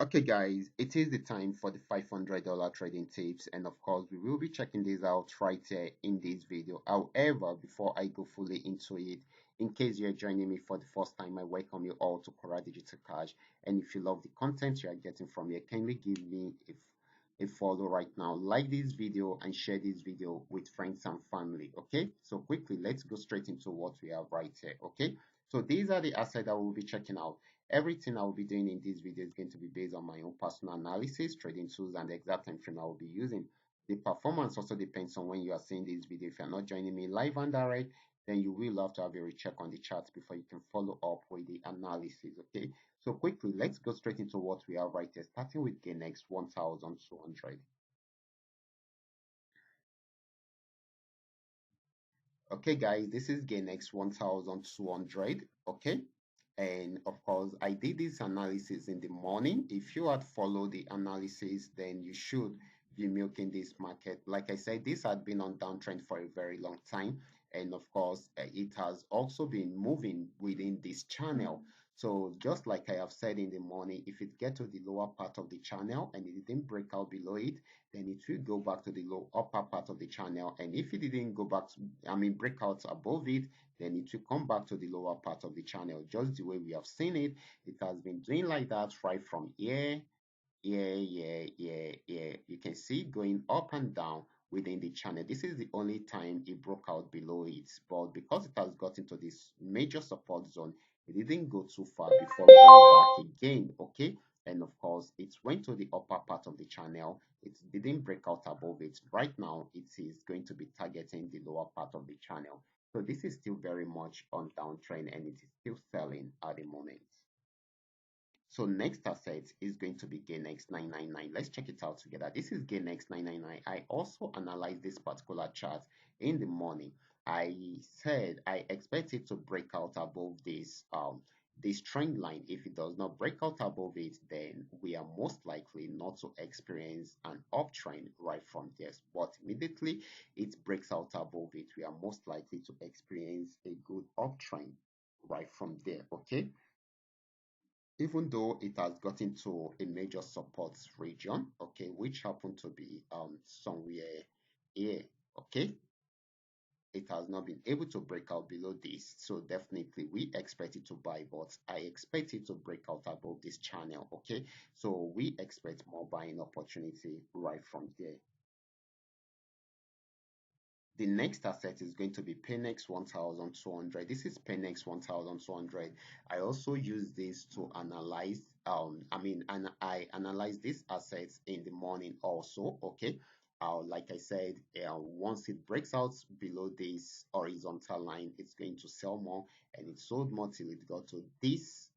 Okay, guys, it is the time for the $500 trading tips, and of course, we will be checking this out right here in this video. However, before I go fully into it, in case you're joining me for the first time, I welcome you all to Qora Digital Cash. And if you love the content you are getting from here, kindly give me a follow right now. Like this video and share this video with friends and family. Okay, so quickly, let's go straight into what we have right here. Okay, so these are the assets that we'll be checking out. Everything I will be doing in this video is going to be based on my own personal analysis, trading tools, and the exact time frame I will be using. The performance also depends on when you are seeing this video. If you're not joining me live and direct, then you will have to have a recheck on the charts before you can follow up with the analysis. Okay, so quickly, let's go straight into what we have right here, starting with GainX 1200. Okay, guys, this is GainX 1200. Okay, and of course, I did this analysis in the morning. If you had followed the analysis, then you should be milking this market. Like I said, this had been on downtrend for a very long time, and of course, it has also been moving within this channel. So just like I have said in the morning, if it gets to the lower part of the channel and it didn't break out below it, then it will go back to the low upper part of the channel. And if it didn't go back to, break out above it, then it will come back to the lower part of the channel, just the way we have seen it. It has been doing like that right from here, here. You can see going up and down within the channel. This is the only time it broke out below it, but because it has got into this major support zone, it didn't go too far before going back again. Okay, and of course it went to the upper part of the channel. It didn't break out above it. Right now it is going to be targeting the lower part of the channel. So this is still very much on downtrend and it is still selling at the moment. So next asset is going to be GainX 999. Let's check it out together. This is GainX 999. I also analyzed this particular chart in the morning. I said I expect it to break out above this trend line. If it does not break out above it, then we are most likely not to experience an uptrend right from there. But immediately it breaks out above it, we are most likely to experience a good uptrend right from there. Okay, even though it has gotten to a major support region, okay, which happened to be somewhere here, okay, it has not been able to break out below this, so definitely we expect it to buy, but I expect it to break out above this channel. Okay, so we expect more buying opportunity right from there. The next asset is going to be Penex 1200. This is Penex 1200. I also use this to analyze, and I analyze these assets in the morning also. Okay. Like I said, once it breaks out below this horizontal line, it's going to sell more, and it sold more till it got to this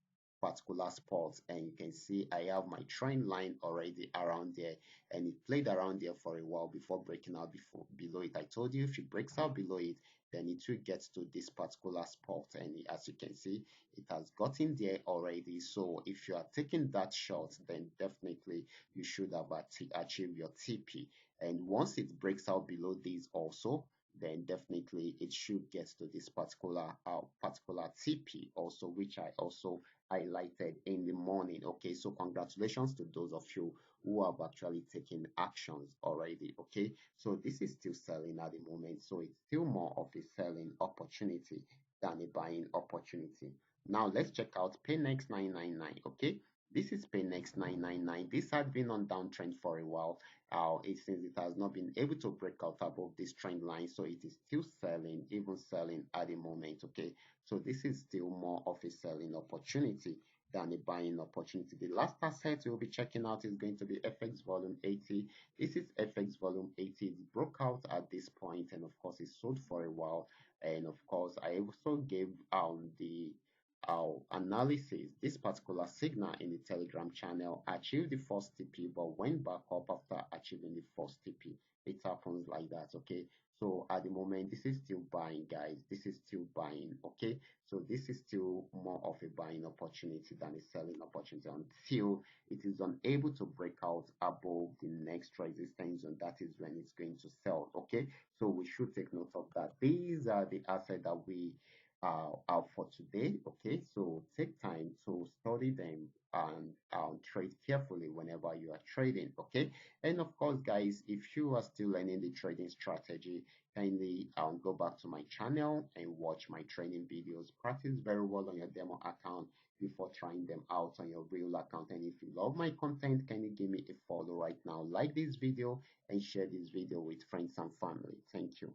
particular spot. And you can see I have my trend line already around there, and it played around there for a while before breaking out below it. I told you if it breaks out below it, then it will get to this particular spot, and as you can see, it has gotten there already. So if you are taking that shot, then definitely you should have achieved your TP. And once it breaks out below this also, then definitely it should get to this particular TP also, which I also highlighted in the morning. Okay, so congratulations to those of you who have actually taken actions already. Okay, so this is still selling at the moment, so it's still more of a selling opportunity than a buying opportunity. Now let's check out Paynex 999. Okay, this is Paynex 999. This had been on downtrend for a while. Since it has not been able to break out above this trend line, so it is still selling, even selling at the moment. Okay, so this is still more of a selling opportunity than a buying opportunity. The last asset we'll be checking out is going to be FX volume 80. This is FX volume 80. It broke out at this point, and of course it sold for a while. And of course I also gave the analysis. This particular signal in the Telegram channel achieved the first TP but went back up after achieving the first TP. It happens like that. Okay, so at the moment this is still buying, guys. This is still buying. Okay, so this is still more of a buying opportunity than a selling opportunity until it is unable to break out above the next resistance zone. That is when it's going to sell. Okay, so we should take note of that. These are the assets that we for today. Okay, so take time to study them and trade carefully whenever you are trading. Okay, and of course, guys, if you are still learning the trading strategy, kindly go back to my channel and watch my training videos. Practice very well on your demo account before trying them out on your real account. And if you love my content, can you give me a follow right now? Like this video and share this video with friends and family. Thank you.